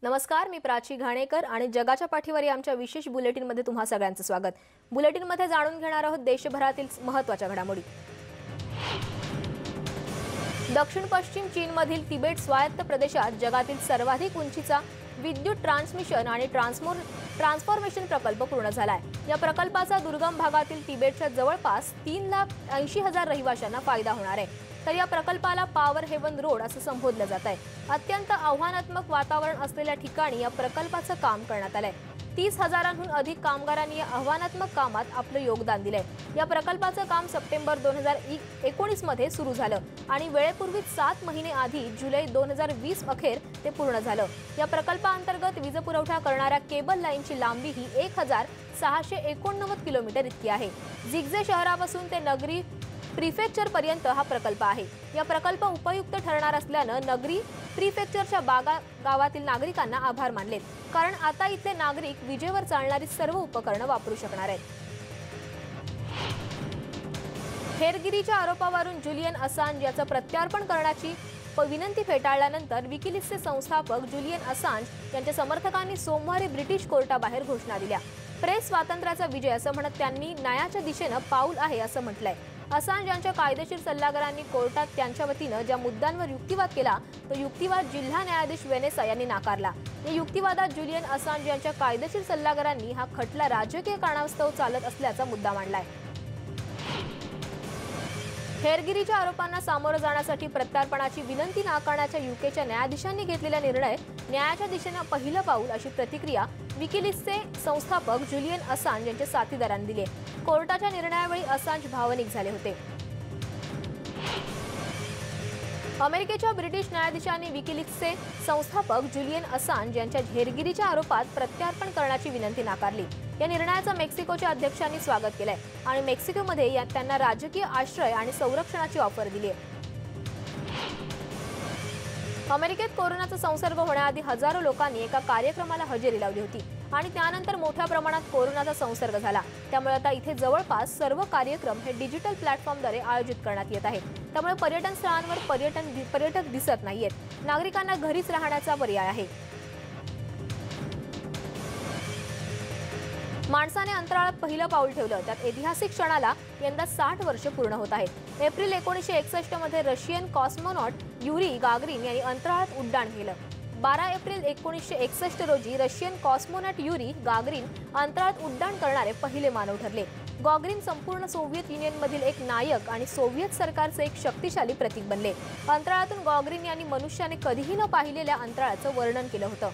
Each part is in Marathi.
नमस्कार, मी प्राची घाणेकर आणि जगाच्या पाठीवर या आमच्या विशेष बुलेटिनमध्ये तुम्हा सगळ्यांचं स्वागत। बुलेटिनमध्ये जाणून घेणार आहोत देशभरातील महत्त्वाच्या घडामोडी। दक्षिण पश्चिम चीनमधील तिबेट स्वायत्त प्रदेशात जगातील सर्वाधिक उंचीचा विद्युत ट्रान्समिशन आणि ट्रान्सफॉर्मेशन प्रकल्प पूर्ण झालाय। या प्रकल्पाचा दुर्गम भागातील तिबेटच्या जवळपास 3,80,000 रहिवाशांना फायदा होणार आहे। तर या प्रकल्पाला पॉवर हेवन रोड असं संबोधलं जात आहे। अत्यंत आव्हानात्मक वातावरण असलेल्या ठिकाणी या प्रकल्पाचं काम करण्यात आलंय। 30,000हून अधिक कामगारांनी या आव्हानात्मक कामात आपलं योगदान दिलंय। या प्रकल्पाचं काम सप्टेंबर 2019 मध्ये सुरू झालं आणि वेळेपूर्वीच 7 महिने आधी जुलै 2020 अखेर ते पूर्ण झालं। या प्रकल्पाअंतर्गत वीज पुरवठा करणाऱ्या केबल लाईनची लांबी ही 1,689 किलोमीटर इतकी आहे। जिग्जे शहरापासून ते नगरी प्रीफेक्चर पर्यंत हा प्रकल्प आहे। या प्रकल्प उपयुक्त ठरणार असल्यानं नगरी प्रीफेक्चरच्या गावातील नागरिकांना आभार मानलेत, कारण आता इथले नागरिक विजेवर चालणारी सर्व उपकरणं वापरू शकणार आहेत। हेरगिरीच्या आरोपावरून जुलियन असांज याचं प्रत्यार्पण करण्याची विनंती फेटाळल्यानंतर विकिलीक्सचे संस्थापक जुलियन असांज यांच्या समर्थकांनी सोमवारी ब्रिटिश कोर्टाबाहेर घोषणा दिल्या। प्रेस स्वातंत्र्याचा विजय असं म्हणत त्यांनी न्यायाच्या दिशेनं पाऊल आहे असं म्हटलंय। असांज यांच्या कायदेशीर सल्लागारांनी कोर्टात त्यांच्या वतीनं ज्या मुद्द्यांवर युक्तिवाद केला तो युक्तिवाद जिल्हा न्यायाधीश वेनेसा यांनी नाकारला। या युक्तिवादात जुलियन असांज यांच्या कायदेशीर सल्लागारांनी हा खटला राजकीय कारणास्तव चालत असल्याचा मुद्दा मांडलाय। हेरगिरीच्या आरोपांना सामोरं जाण्यासाठी प्रत्यार्पणाची विनंती नाकारण्याच्या यूकेच्या न्यायाधीशांनी घेतलेला निर्णय न्यायाच्या दिशेनं पहिलं पाऊल अशी प्रतिक्रिया विकिलीक्सचे संस्थापक जुलियन असांज यांच्या साथीदारांनी दिली। कोर्टाच्या निर्णयावेळी असांज भावनिक झाले होते। अमेरिकेच्या ब्रिटिश न्यायाधीशांनी विकिलीक्सचे संस्थापक जुलियन असांज यांच्या हेरगिरीच्या आरोपात प्रत्यार्पण करण्याची विनंती नाकारली। या निर्णयाचं मेक्सिकोच्या अध्यक्षांनी स्वागत केलंय आणि मेक्सिकोमध्ये त्यांना राजकीय आश्रय आणि संरक्षणाची ऑफर दिली आहे। अमेरिकेत कोरोनाचा संसर्ग होण्याआधी हजारो लोकांनी एका कार्यक्रमाला हजेरी लावली होती आणि त्यानंतर मोठ्या प्रमाणात कोरोनाचा संसर्ग झाला। त्यामुळे आता इथे जवळपास सर्व कार्यक्रम हे डिजिटल प्लॅटफॉर्मद्वारे आयोजित करण्यात येत आहेत। त्यामुळे पर्यटन स्थळांवर पर्यटक दिसत नाहीयेत। नागरिकांना घरीच राहण्याचा पर्याय आहे। माणसाने अंतराळात पहिलं पाऊल ठेवलं, त्यात ऐतिहासिक क्षणाला यंदा 60 वर्ष पूर्ण होत आहेत। एप्रिल 1961 मध्ये रशियन कॉस्मोनॉट युरी गागरिन यांनी अंतराळात उड्डाण केलं। 12 एप्रिल 1961 रोजी रशियन कॉस्मोनॉट युरी गागरिन अंतराळात उड्डाण करणारे पहिले मानव ठरले। गागरिन संपूर्ण सोव्हिएत युनियनमधील एक नायक आणि सोव्हिएत सरकारचे एक शक्तिशाली प्रतीक बनले। अंतराळातून गागरिन यांनी मनुष्याने कधीही न पाहिलेल्या अंतराळाचं वर्णन केलं होतं।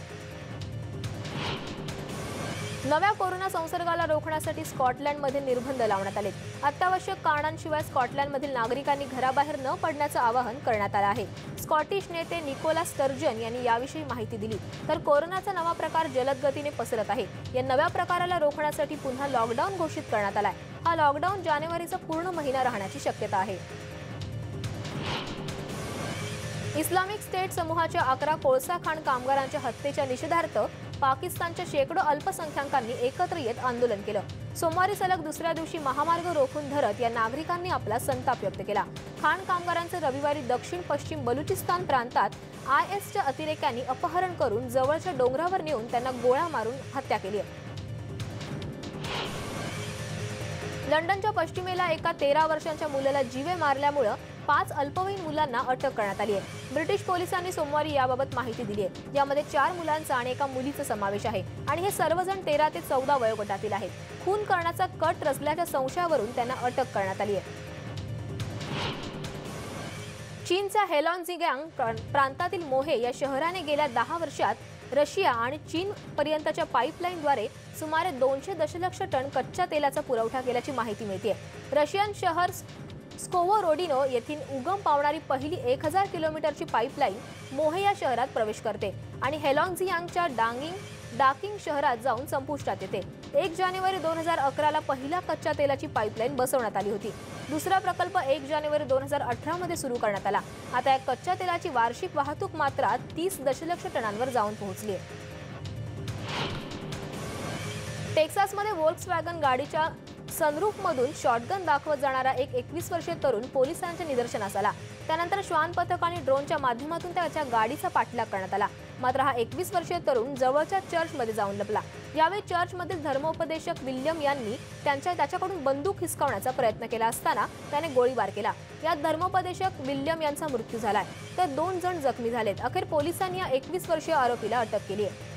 नव्या कोरोना संसर्गाला रोखण्यासाठी स्कॉटलंडमध्ये निर्बंध लावण्यात आले। अत्यावश्यक कारणांशिवाय स्कॉटलंडमधील नागरिकांनी घराबाहेर न पडण्याचं आवाहन करण्यात आलं आहे। स्कॉटिश नेते निकोला स्टर्जन यांनी याविषयी माहिती दिली। तर कोरोनाचा नवा प्रकार जलद गतीने पसरत आहे। या नव्या प्रकाराला रोखण्यासाठी पुन्हा लॉकडाऊन घोषित करण्यात आलाय। हा लॉकडाऊन जानेवारीचा पूर्ण महिना राहण्याची शक्यता आहे। इस्लामिक स्टेट समूहाच्या 11 कोळसा खाण कामगारांच्या हत्येच्या निषेधार्थ पाकिस्तानच्या शेकडो अल्पसंख्याकांनी एकत्र येत आंदोलन केलं। सोमवारी सलग दुसऱ्या दिवशी महामार्ग रोखून धरत या नागरिकांनी आपला संताप व्यक्त केला। खाण कामगारांचं रविवारी दक्षिण पश्चिम बलुचिस्तान प्रांतात ISच्या अतिरेक्यांनी अपहरण करून जवळच्या डोंगरावर नेऊन त्यांना गोळ्या मारून हत्या केली आहे। लंडनच्या पश्चिमेला एका 13 वर्षांच्या मुलाला जीवे मारल्यामुळे 5 अल्पवयीन मुलांना अटक करण्यात आली आहे। ब्रिटिश पोलिसांनी सोमवारी याबाबत माहिती दिली आहे। यामध्ये 4 मुलांचा आणि एका मुलीचा समावेश आहे आणि हे सर्वजण 13 ते 14 वयोगटातील आहेत। खून करण्याचा कट रचल्याच्या संशयावरून त्यांना अटक करण्यात आली आहे। चीनच्या हेलॉन्झियांग प्रांतातील मोहे या शहराने गेल्या 10 वर्षात रशिया आणि चीन पर्यंतच्या पाईपलाईनद्वारे सुमारे 200 दशलक्ष टन कच्च्या तेलाचा पुरवठा केल्याची माहिती मिळते। रशियन शहर स्कोवोरोडिनो येथील उगम पावणारी पहिली 1000 किलोमीटरची पाईपलाईन मोहे या शहरात प्रवेश करते आणि हेलॉन्झियांगच्या डाकिंग शहरात जाऊन संपुष्टात येते। 1 जानेवारी 2011 ला पहिला कच्च्या तेलाची पाईपलाईन बसवण्यात आली होती। दुसरा प्रकल्प 1 जानेवारी 2018 मध्ये सुरू करण्यात आला। आता या कच्च्या तेलाची वार्षिक वाहतूक मात्रा 30 दशलक्ष टनांवर जाऊन पोहोचली आहे। टेक्सासमध्ये व्होल्क्सवॅगन गाडीच्या सनरूफमधून शॉटगन दाखवत जाणारा एक 21 वर्षीय तरुण पोलिसांच्या निदर्शनास आला। त्यानंतर श्वान पथक आणि ड्रोनच्या माध्यमातून त्याच्या गाडीचा पाठलाग करण्यात आला। मात्र हा 21 वर्षीय तरुण जवळच्या चर्चमध्ये जाऊन लपला। यावेळी चर्चमधील धर्मोपदेशक विल्यम यांनी त्याच्याकडून बंदूक हिसकावण्याचा प्रयत्न केला असताना त्याने गोळीबार केला। यात धर्मोपदेशक विल्यम यांचा मृत्यू झालाय तर 2 जण जखमी झालेत। अखेर पोलिसांनी या 21 वर्षीय आरोपीला अटक केली आहे।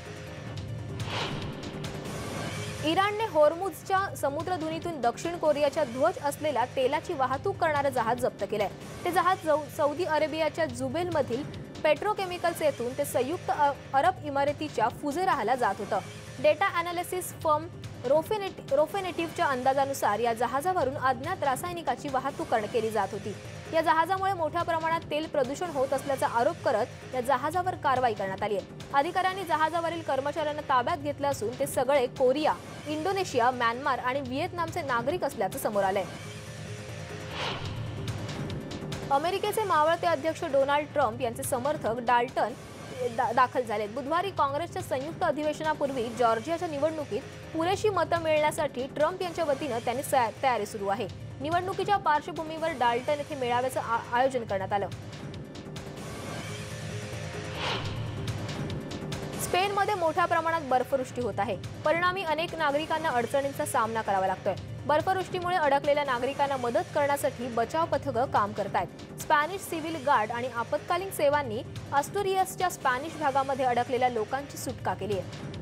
इराणने होर्मुझच्या समुद्रधुनीतून दक्षिण कोरियाच्या ध्वज असलेल्या तेलाची वाहतूक करणारे जहाज जप्त केले। ते जहाज सौदी अरेबियाच्या जुबेलमधील पेट्रोकेमिकल्स येथून ते संयुक्त अरब इमारतीच्या फुजेराहाला जात होतं। डेटा अॅनालिसिस फर्म रोफेनेटिव्हच्या अंदाजानुसार या जहाजावरून अज्ञात रासायनिकाची वाहतूक केली जात होती। या जहाजामुळे मोठ्या प्रमाणात तेल प्रदूषण होत असल्याचा आरोप करत या जहाजावर कारवाई करण्यात आली आहे। अधिकाऱ्यांनी जहाजावरील कर्मचाऱ्यांना ताब्यात घेतलं असून ते सगळे कोरिया, इंडोनेशिया, म्यानमार आणि व्हिएतनामचे नागरिक असल्याचं समोर आलंय। अमेरिकेचे मावळते अध्यक्ष डोनाल्ड ट्रम्प यांचे समर्थक डाल्टन दाखल झालेत। बुधवारी काँग्रेसच्या संयुक्त अधिवेशनापूर्वी जॉर्जियाच्या निवडणुकीत पुरेशी मतं मिळण्यासाठी ट्रम्प यांच्या वतीनं त्यांनी तयारी सुरू आहे। निवडणुकीच्या पार्श्वभूमीवर डाल्टन येथे मेळाव्याचं आयोजन करण्यात आलं। स्पेनमध्ये मोठ्या प्रमाणात बर्फवृष्टी होत आहे। परिणामी अनेक नागरिकांना अडचणींचा सामना करावा लागतोय। बर्फवृष्टीमुळे अडकलेल्या नागरिकांना मदत करण्यासाठी बचाव पथकं काम करतायत। स्पॅनिश सिव्हिल गार्ड आणि आपत्कालीन सेवांनी अस्तुरियसच्या स्पॅनिश भागामध्ये अडकलेल्या लोकांची सुटका केली आहे।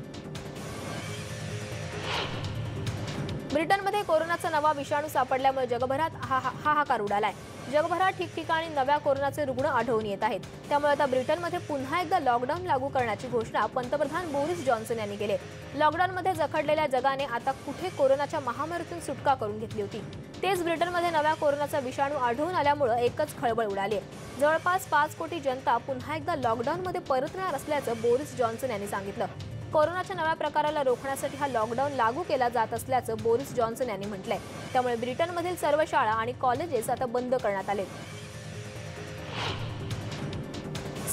ब्रिटनमध्ये कोरोनाचा नवा विषाणू सापडल्यामुळे जगभरात हाहाकार उडालाय। जगभरात ठिकठिकाणी नव्या कोरोनाचे रुग्ण आढळून येत आहेत। त्यामुळे आता ब्रिटनमध्ये पुन्हा एकदा लॉकडाऊन लागू करण्याची घोषणा पंतप्रधान बोरिस जॉन्सन यांनी केली। लॉकडाऊनमध्ये जखडलेल्या जगाने आता कुठे कोरोनाच्या महामारीतून सुटका करून घेतली होती। तेच ब्रिटनमध्ये नव्या कोरोनाचा विषाणू आढळून आल्यामुळे एकच खळबळ उडाली आहे। जवळपास 5 कोटी जनता पुन्हा एकदा लॉकडाऊनमध्ये परतणार असल्याचं बोरिस जॉन्सन यांनी सांगितलं। कोरोनाच्या नव्या प्रकाराला रोखण्यासाठी हा लॉकडाऊन लागू केला जात असल्याचं बोरिस जॉन्सन यांनी म्हटलंय। त्यामुळे ब्रिटनमधील सर्व शाळा आणि कॉलेजेस आता बंद करण्यात आले।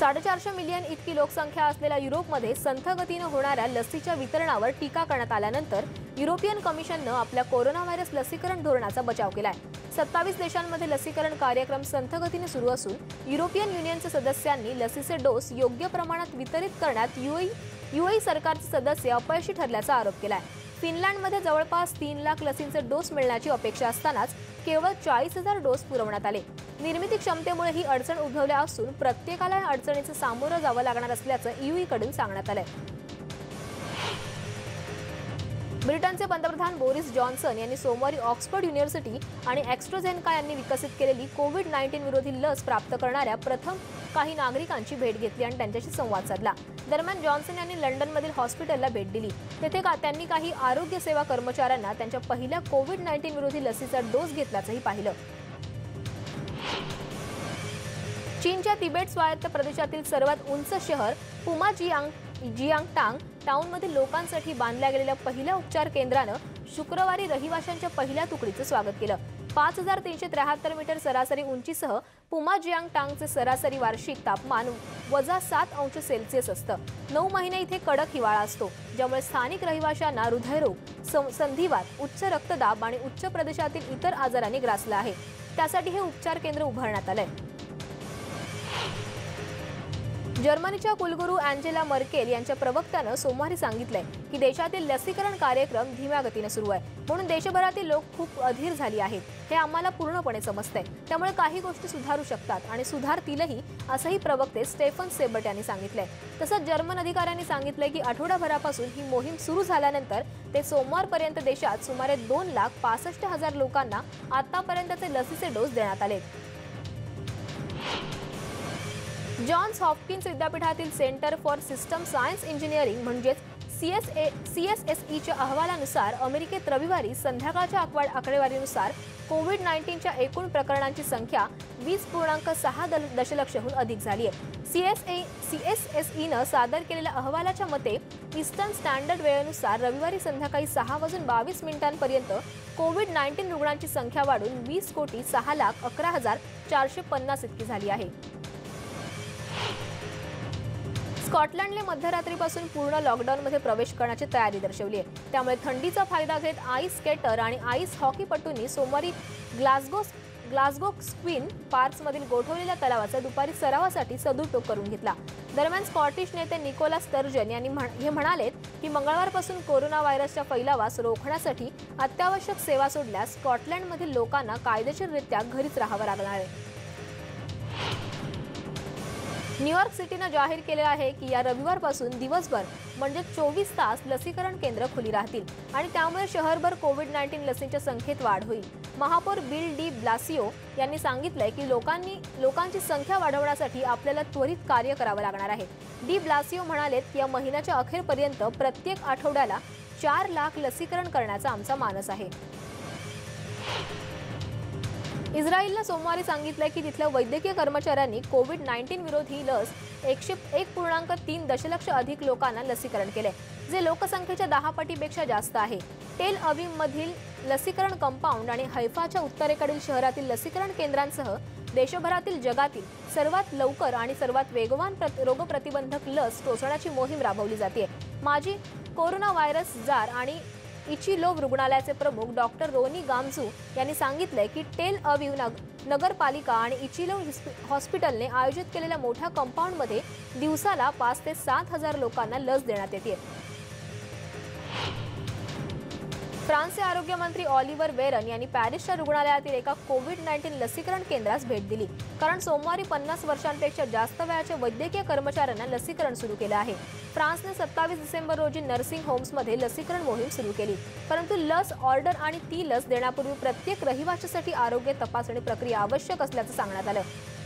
450 मिलियन इतकी लोकसंख्या असलेल्या युरोपमध्ये संथ गतीने होणाऱ्या लसीच्या वितरणावर टीका करण्यात आल्यानंतर युरोपियन कमिशननं आपल्या कोरोना व्हायरस लसीकरण धोरणाचा बचाव केलाय। 27 देशांमध्ये लसीकरण कार्यक्रम संथ गतीने सुरू असून युरोपियन युनियनच्या सदस्यांनी लसीचे डोस योग्य प्रमाणात वितरित करण्यात यूएई सरकारचे सदस्य अपयशी ठरल्याचा आरोप केलाय। फिनलंडमध्ये जवळपास 3 लाख लसींचे डोस मिळण्याची अपेक्षा असतानाच केवळ 40,000 डोस पुरवण्यात आले। निर्मिती क्षमतेमुळे ही अडचण उद्भवली असून प्रत्येकाला या अडचणीचं सामोरं जावं लागणार असल्याचं यूएईकडून सांगण्यात आलंय। ब्रिटनचे पंतप्रधान बोरिस जॉन्सन यांनी सोमवारी ऑक्सफर्ड युनिव्हर्सिटी आणि ॲस्ट्राझेनेका यांनी विकसित केलेली कोविड-19 विरोधी लस प्राप्त करणाऱ्या प्रथम काही नागरिकांची भेट घेतली आणि त्यांच्याशी संवाद साधला। दरम्यान जॉन्सन यांनी लंडनमधील हॉस्पिटलला भेट दिली। तेथे त्यांनी काही आरोग्य सेवा कर्मचाऱ्यांना त्यांच्या पहिल्या कोविड-19 विरोधी लसीचा डोस घेतल्याचंही पाहिलं। चीनच्या तिबेट स्वायत्त प्रदेशातील सर्वात उंच शहर पुमा जियांगटांग टाउनमधील लोकांसाठी बांधल्या गेलेल्या पहिल्या उपचार केंद्रानं शुक्रवारी रहिवाशांच्या पहिल्या तुकडीचं स्वागत केलं। 5373 मीटर सरासरी उंचीसह पुमा जियांगटांगचे सरासरी वार्षिक तापमान -7 अंश सेल्सिअस असतं। 9 महिने इथे कडक हिवाळा असतो, ज्यामुळे स्थानिक रहिवाशांना हृदयरोग, संधिवात, उच्च रक्तदाब आणि उच्च प्रदेशातील इतर आजारांनी ग्रासलं आहे। त्यासाठी हे उपचार केंद्र उभारण्यात आलंय। जर्मनीच्या कुलगुरू अँजेला मर्केल यांच्या प्रवक्त्यानं सोमवारी सांगितलंय की देशातील लसीकरण कार्यक्रम धीम्या गतीने सुरू आहे, म्हणून देशभरातील लोक खूप अधीर झाली आहेत हे आम्हाला पूर्णपणे समजतंय। त्यामुळे काही गोष्टी सुधारू शकतात आणि सुधारतीलही, असंही प्रवक्ते स्टेफन सेबर्ट यांनी सांगितलंय। तसंच जर्मन अधिकाऱ्यांनी सांगितलंय की आठवडाभरापासून ही मोहीम सुरू झाल्यानंतर ते सोमवारपर्यंत देशात सुमारे 2,65,000 लोकांना आतापर्यंतचे लसीचे डोस देण्यात आले। जॉन्स हॉपकिन्स विद्यापीठातील centre for system science engineering म्हणजेच CSSEच्या अहवालानुसार अमेरिकेत रविवारी संध्याकाळच्या आकडेवारीनुसार कोविड-19च्या एकूण प्रकरणांची संख्या 20.6 दशलक्षहून अधिक झाली आहे। CSSEनं सादर केलेल्या अहवालाच्या मते ईस्टर्न स्टँडर्ड वेळेनुसार रविवारी संध्याकाळी 6:22 पर्यंत कोविड-19 रुग्णांची संख्या वाढून 20,06,11,450 इतकी झाली आहे। स्कॉटलंडने मध्यरात्रीपासून पूर्ण लॉकडाऊनमध्ये प्रवेश करण्याची तयारी दर्शवली आहे। त्यामुळे थंडीचा फायदा घेत आईस स्केटर आणि आईस हॉकीपटूंनी सोमवारी ग्लासगो क्वीन पार्क्समधील गोठवलेल्या तलावाचा दुपारी सरावासाठी सदुपयोग करून घेतला। दरम्यान स्कॉटिश नेते निकोला स्टर्जन यांनी हे म्हणालेत की मंगळवारपासून कोरोना व्हायरसच्या फैलावास रोखण्यासाठी अत्यावश्यक सेवा सोडल्यास स्कॉटलंडमधील लोकांना कायदेशीररित्या घरीच राहावं लागणार आहे। न्यूयॉर्क सिटीने जाहीर केले आहे की या रविवारपासून दिवसभर म्हणजे 24 तास लसीकरण केंद्र खुली राहतील आणि त्यामुळे शहरभर कोविड-19 लसींच्या संख्येत वाढ होईल। महापौर बिल डी ब्लासिओ यांनी सांगितलंय की लोकांची संख्या वाढवण्यासाठी आपल्याला त्वरित कार्य करावं लागणार आहे। डी ब्लासिओ म्हणालेत की या महिन्याच्या अखेरपर्यंत प्रत्येक आठवड्याला 4 लाख लसीकरण करण्याचा आमचा मानस आहे। इस्रायलने सोमवारी सांगितलंय की तिथल्या वैद्यकीय कर्मचाऱ्यांनी कोविड-19 विरोधी लस 101.3 दशलक्ष अधिक लोकांना लसीकरण केले, जे लोकसंख्येच्या 10 पटीपेक्षा जास्त आहे। टेल अवीवमधील लसीकरण कंपाऊंड आणि हैफाच्या उत्तरेकडील शहरातील लसीकरण केंद्रांसह देशभरातील जगातील सर्वात लवकर आणि सर्वात वेगवान रोगप्रतिबंधक लस टोचण्याची मोहीम राबवली जाते। माजी कोरोना व्हायरस जार आणि इचिलोव रुग्णालयाचे प्रमुख डॉक्टर रोनी गामझू यांनी सांगितले की टेल अवीव नगरपालिका आणि इचिलोव हॉस्पिटलने आयोजित केलेल्या मोठ्या कंपाऊंडमध्ये दिवसाला 5 ते 7 हजार लोकांना लस देण्यात येते। फ्रान्सचे आरोग्य मंत्री ऑलिव्हर वेरन यांनी पॅरिसच्या रुग्णालयातील एका कोविड-19 लसीकरण केंद्रास भेट दिली, कारण सोमवारी 50 वर्षांपेक्षा जास्त वयाच्या वैद्यकीय कर्मचाऱ्यांना लसीकरण सुरू केलं आहे। फ्रान्सने 27 डिसेंबर रोजी नर्सिंग होम्समध्ये लसीकरण मोहीम सुरू केली, परंतु लस ऑर्डर आणि ती लस देण्यापूर्वी प्रत्येक रहिवाशासाठी आरोग्य तपासणी प्रक्रिया आवश्यक असल्याचं सांगण्यात आलं।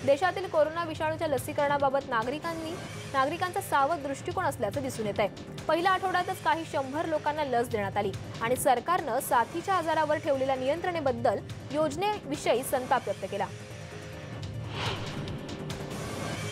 देशातील कोरोना विषाणूच्या लसीकरणाबाबत नागरिकांचा सावध दृष्टिकोन असल्याचं दिसून येत आहे। पहिल्या आठवड्यातच काही 100 लोकांना लस देण्यात आली आणि सरकारनं साथीच्या आजारावर ठेवलेल्या नियंत्रणेबद्दल योजनेविषयी संताप व्यक्त केला।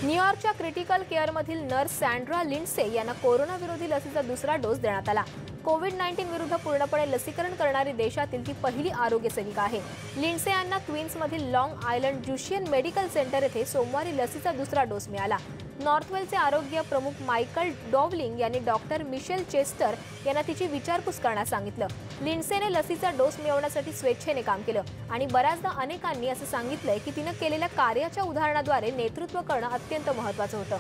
न्यूयॉर्कच्या क्रिटिकल केअरमधील नर्स सँड्रा लिंडसे यांना कोरोना विरोधी लसीचा दुसरा डोस देण्यात आला। कोविड-19 विरुद्ध पूर्णपणे लसीकरण करणारी देशातील ती पहिली आरोग्य सेविका आहे। लिंडसे यांना क्वीन्समधील लॉंग आयलंड ज्युशियन मेडिकल सेंटर येथे सोमवारी लसीचा दुसरा डोस मिळाला। नॉर्थवेलचे आरोग्य प्रमुख मायकल डॉवलिंग यांनी डॉक्टर मिशेल चेस्टर यांना तिची विचारपूस करण्यास सांगितलं। लिंडसेने लसीचा डोस मिळवण्यासाठी स्वेच्छेने काम केलं आणि बऱ्याचदा अनेकांनी असं सांगितलंय की तिने केलेल्या कार्याच्या उदाहरणाद्वारे नेतृत्व करणं अत्यंत महत्त्वाचं होतं।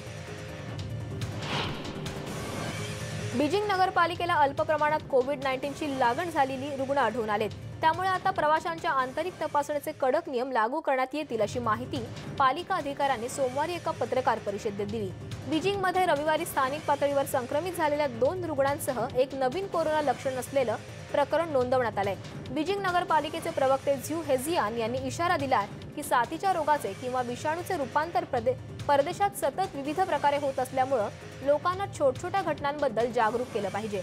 बीजिंग नगरपालिकेला अल्प प्रमाणात कोविड-19ची लागण झालेली रुग्ण आढळून आलेत, त्यामुळे आता प्रवाशांच्या आंतरिक तपासणीचे कडक नियम लागू करण्यात येतील अशी माहिती पालिका अधिकाऱ्यांनी सोमवारी एका पत्रकार परिषदेत दिली। बीजिंगमध्ये रविवारी स्थानिक पातळीवर संक्रमित झालेल्या 2 रुग्णांसह एक नवीन कोरोना लक्षण असलेलं प्रकरण नोंदवण्यात आलंय। बीजिंग नगरपालिकेचे प्रवक्ते झ्यू हेजियान यांनी इशारा दिलाय की साथीच्या रोगाचे किंवा विषाणूचे रूपांतर परदेशात सतत विविध प्रकारे होत असल्यामुळे लोकांना छोट्या घटनांबद्दल जागरूक केलं पाहिजे।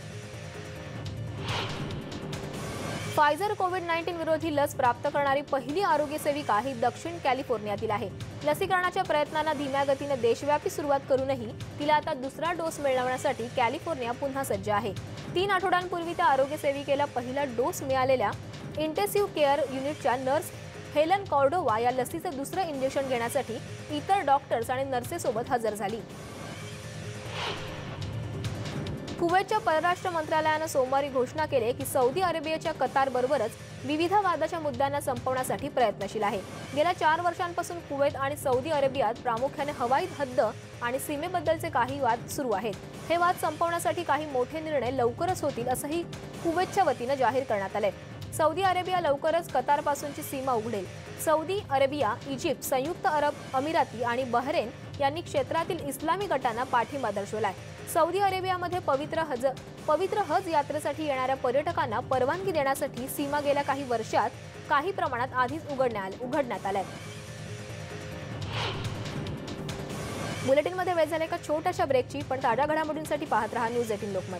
फायझर कोविड-19 विरोधी लस प्राप्त करणारी पहिली आरोग्य सेविका ही दक्षिण कॅलिफोर्नियातील आहे। लसीकरणाच्या प्रयत्नांना धीम्या गतीने देशव्यापी सुरुवात करूनही तिला आता दुसरा डोस मिळवण्यासाठी कॅलिफोर्निया पुन्हा सज्ज आहे। 3 आठवड्यांपूर्वी त्या आरोग्य सेविकेला पहिला डोस मिळालेल्या इंटेन्सिव्ह केअर युनिटच्या नर्स हेलन कॉर्डोवा या लसीचं दुसरं इंजेक्शन घेण्यासाठी इतर डॉक्टर्स आणि नर्सेसोबत हजर झाली। कुवेतच्या परराष्ट्र मंत्रालयाने सोमवारी घोषणा केली की सौदी अरेबियाच्या कतारबरोबरच विविध वादाच्या मुद्द्यांना संपवण्यासाठी प्रयत्नशील आहे। गेल्या 4 वर्षांपासून कुवेत आणि सौदी अरेबियात प्रामुख्याने हवाई हद्द आणि सीमेबद्दलचे काही वाद सुरू आहेत। हे वाद संपवण्यासाठी काही मोठे निर्णय लवकरच होतील असंही कुवेतच्या वतीने जाहीर करण्यात आले। सौदी अरेबिया लवकरच कतारपासूनची सीमा उघडेल। सौदी अरेबिया, इजिप्त, संयुक्त अरब अमिराती आणि बहरेन यांनी क्षेत्रातील इस्लामी गटांना पाठिंबा दर्शवलाय। सौदी अरेबियामध्ये पवित्र हज यात्रेसाठी येणाऱ्या पर्यटकांना परवानगी देण्यासाठी सीमा गेल्या काही वर्षात काही प्रमाणात आधीच उघडण्यात आलाय। बुलेटिनमध्ये वेळ झाला एका छोट्याशा ब्रेकची, पण ताज्या घडामोडींसाठी पाहत रहा न्यूज 18 लोकमत।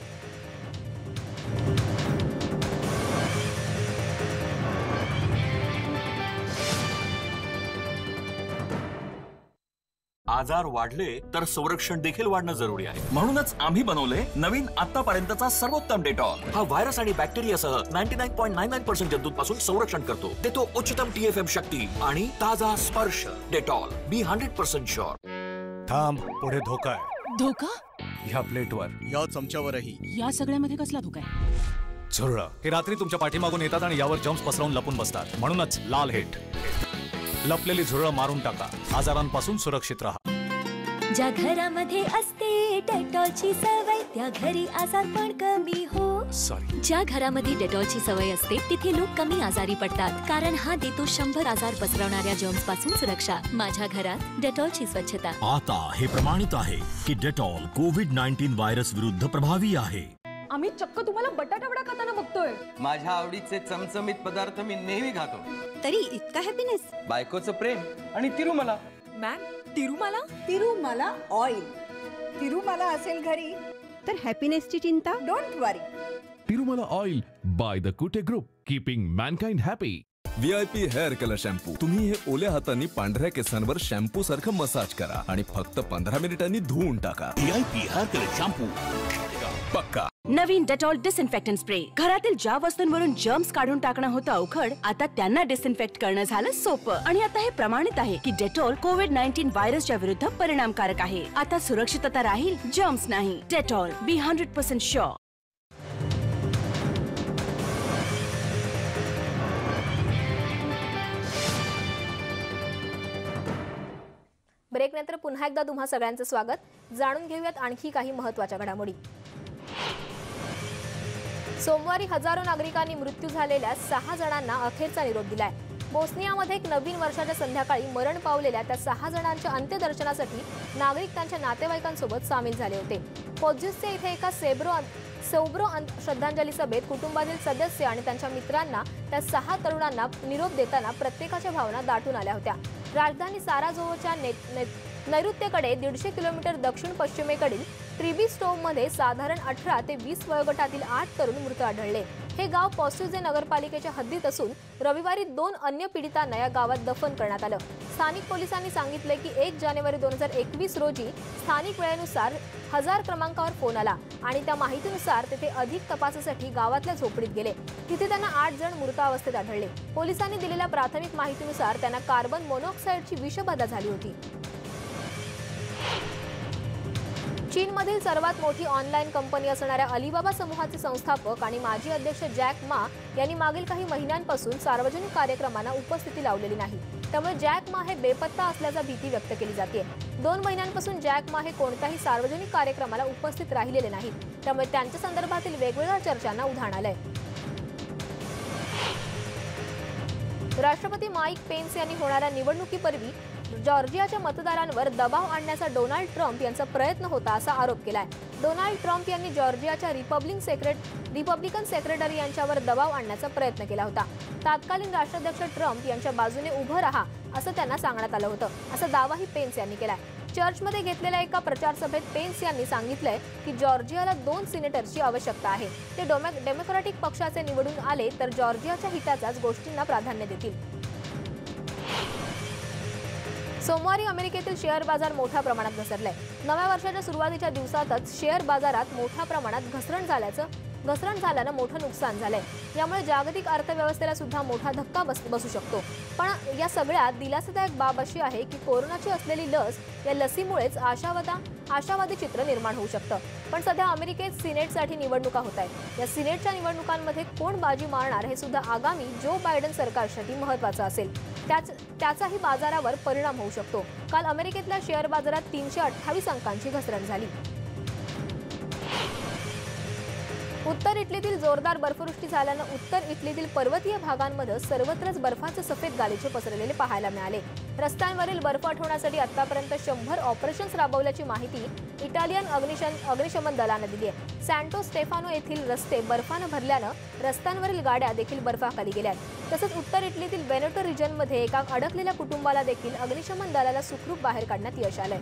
आजार वाढले तर संरक्षण देखील वाढणं जरुरी आहे। म्हणूनच आम्ही बनवले नवीन आतापर्यंतचा सर्वोत्तम डेटॉल। हा व्हायरस आणि बॅक्टेरियासह 99.99% जंतूंपासून संरक्षण करतो। देतो उच्चतम TFM शक्ती आणि ताजा स्पर्श। डेटॉल, बी 100% शुअर। थांब, पुढे धोका आहे। धोका? ह्या प्लेटवर, या चमच्यावरही। या सगळ्यामध्ये कसला धोका आहे? झुरळ हे रात्री तुमच्या पाठीमागून येतात आणि यावर जम्स पसरवून लपून बसतात, म्हणूनच लाल हिट। लपलेली झुरळं मारून टाका. आजारांपासून सुरक्षित राहा. ज्या घरामध्ये असते डेटॉलची सवय त्या घरी आजार पण कमी हो. सॉरी. ज्या घरामध्ये डेटॉलची सवय असते तिथे लोक कमी आजारी पडतात, कारण हा देतो 100 आजार पसरवणाऱ्या जर्म्स पासून सुरक्षा. माझ्या घरात डेटॉलची स्वच्छता. आता हे प्रमाणित आहे की डेटॉल कोविड-19 व्हायरस विरुद्ध प्रभावी आहे. आम्ही चक्क तुम्हाला बटाटा वडा खाताना बघतोय. माझ्या आवडीचे चमचमीत पदार्थ मी नेहमी खातो. तरी इतका हॅपीनेस. बायकोचं प्रेम आणि तिरुमला. Ma'am Tirumala Tirumala oil. तिरुमाला असेल घरी तर हॅपीनेसची चिंता don't worry. Tirumala oil by the Kute group, keeping mankind happy. VIP hair colour shampoo. तुम्ही हे ओल्या हातांनी पांढऱ्या केसांवर शॅम्पू सारखं मसाज करा आणि फक्त 15 मिनिटांनी धुवून टाका. VIP हेअर कलर शॅम्पू पक्का. नवीन डेटॉल डिसइन्फेक्टंट स्प्रे. घरातील ज्या वस्तूंवरून जर्म्स काढून टाकणं होतं अवघड, आता त्यांना डिसइन्फेक्ट करणं झालं सोपं. आणि आता हे प्रमाणित आहे की डेटॉल कोविड-19 व्हायरसच्या विरुद्ध परिणामकारक आहे. आता सुरक्षितता राहील, जर्म्स नाही. डेटॉल, बी 100% शुअर. ब्रेकनंतर पुन्हा एकदा तुम्हा सगळ्यांचं स्वागत. जाणून घेऊयात आणखी काही महत्त्वाच्या घडामोडी. सोमवारी हजारो नागरिकांनी मृत्यू झालेल्या 6 जणांना अखेरचा निरोप दिलाय. बोस्नियामध्ये एक नवीन वर्षाच्या संध्याकाळी मरण पावलेल्या त्या 6 जणांच्या अंत्यदर्शनासाठी नागरिक त्यांच्या नातेवाईकांसोबत सामील झाले होते. पोझ्युस्से इथे एका सोब्रो श्रद्धांजली सभेत कुटुंबातील सदस्य आणि त्यांच्या मित्रांना त्या 6 तरुणांना निरोप देताना प्रत्येकाच्या भावना दाटून आल्या होत्या. राजधानी साराजेव्होच्या नैऋत्येकडे 150 किलोमीटर दक्षिण पश्चिमेकडील ट्रिबिस्टोवमध्ये साधारण 18 ते 20 वयोगटातील 8 तरुण मृत आढळले. हे गाव पॉस्युजे नगरपालिकेच्या हद्दीत असून रविवारी 2 अन्य पीडितांना या गावात दफन करण्यात आलं. स्थानिक पोलिसांनी सांगितले की 1 जानेवारी 2021 रोजी स्थानिक वेळेनुसार 1000 क्रमांकावर फोन आला आणि त्या माहितीनुसार तेथे अधिक तपासासाठी गावातल्या झोपडीत गेले. तिथे त्यांना 8 जण मृतावस्थेत आढळले. पोलिसांनी दिलेल्या प्राथमिक माहितीनुसार त्यांना कार्बन मोनॉक्साईडची विषबाधा झाली होती. चीनमधील सर्वात मोठी ऑनलाईन कंपनी असणाऱ्या अलिबाबा समूहाचे संस्थापक आणि माजी अध्यक्ष जॅक मा यांनी मागील काही महिन्यांपासून सार्वजनिक कार्यक्रमांना उपस्थिती लावलेली नाही. त्यामुळे जॅक मा हे बेपत्ता असल्याची भीती व्यक्त केली जाते. 2 महिन्यांपासून जॅक मा हे कोणत्याही सार्वजनिक कार्यक्रमाला उपस्थित राहिलेले नाहीत. त्यामुळे त्यांच्या संदर्भातील वेगवेगळ्या चर्चांना उधाण आलंय. राष्ट्रपती माईक पेन्स यांनी होणाऱ्या निवडणुकीपूर्वी जॉर्जियाच्या मतदारांवर दबाव आणण्याचा डोनाल्ड ट्रम्प यांचा प्रयत्न होता असा आरोप केलाय. डोनाल्ड ट्रम्प यांनी जॉर्जियाच्या रिपब्लिकन सेक्रेटरी यांच्यावर दबाव आणण्याचा प्रयत्न केला होता. तत्कालीन राष्ट्राध्यक्ष ट्रम्प यांच्या बाजूने उभं राहा असं त्यांना सांगण्यात आलं होतं, असा दावाही पेन्स यांनी केलाय. चर्चमध्ये घेतलेल्या एका प्रचार सभेत पेन्स यांनी सांगितलंय की जॉर्जियाला 2 सिनेटर्सची आवश्यकता आहे. ते डेमोक्रॅटिक पक्षाचे निवडून आले तर जॉर्जियाच्या हिताच्याच गोष्टींना प्राधान्य देतील. सोमवारी अमेरिकेतील शेअर बाजार मोठ्या प्रमाणात घसरलाय. नव्या वर्षाच्या सुरुवातीच्या दिवसातच शेअर बाजारात मोठ्या प्रमाणात घसरण झाल्यानं मोठं नुकसान झालंय. यामुळे जागतिक अर्थव्यवस्थेला सुद्धा मोठा धक्का बसू शकतो. पण या सगळ्यात दिलासादायक बाब अशी आहे की कोरोनाची असलेली लस, या लसीमुळेच आशावादी चित्र निर्माण होऊ शकतं. पण सध्या अमेरिकेत सिनेटसाठी निवडणुका होत आहेत. या सिनेटच्या निवडणुकांमध्ये कोण बाजी मारणार हे सुद्धा आगामी जो बायडन सरकारसाठी महत्त्वाचं असेल. त्याचाही बाजारावर परिणाम होऊ शकतो. काल अमेरिकेतल्या शेअर बाजारात 328 अंकांची घसरण झाली. उत्तर इटलीतील जोरदार बर्फवृष्टी झाल्यानं उत्तर इटलीतील पर्वतीय भागांमध्ये सर्वत्रच बर्फाचे सफेद गालिचे पसरलेले पाहायला मिळाले. रस्त्यांवरील बर्फ हटवण्यासाठी आतापर्यंत 100 ऑपरेशन्स राबवल्याची माहिती इटालियन अग्निशमन दलानं दिली आहे. सॅन्टो स्टेफानो येथील रस्ते बर्फानं भरल्यानं रस्त्यांवरील गाड्या देखील बर्फाखाली गेल्या. तसंच उत्तर इटलीतील वेनेटो रिजनमध्ये एका अडकलेल्या कुटुंबाला देखील अग्निशमन दलाला सुखरूप बाहेर काढण्यात यश आलंय.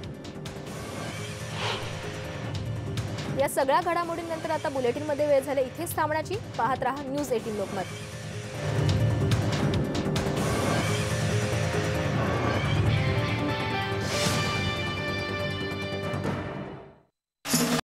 या सगळ्या घडामोडींनंतर आता बुलेटिनमध्ये वेळ झाली इथेच थांबण्याची. पाहत रहा न्यूज 18 लोकमत.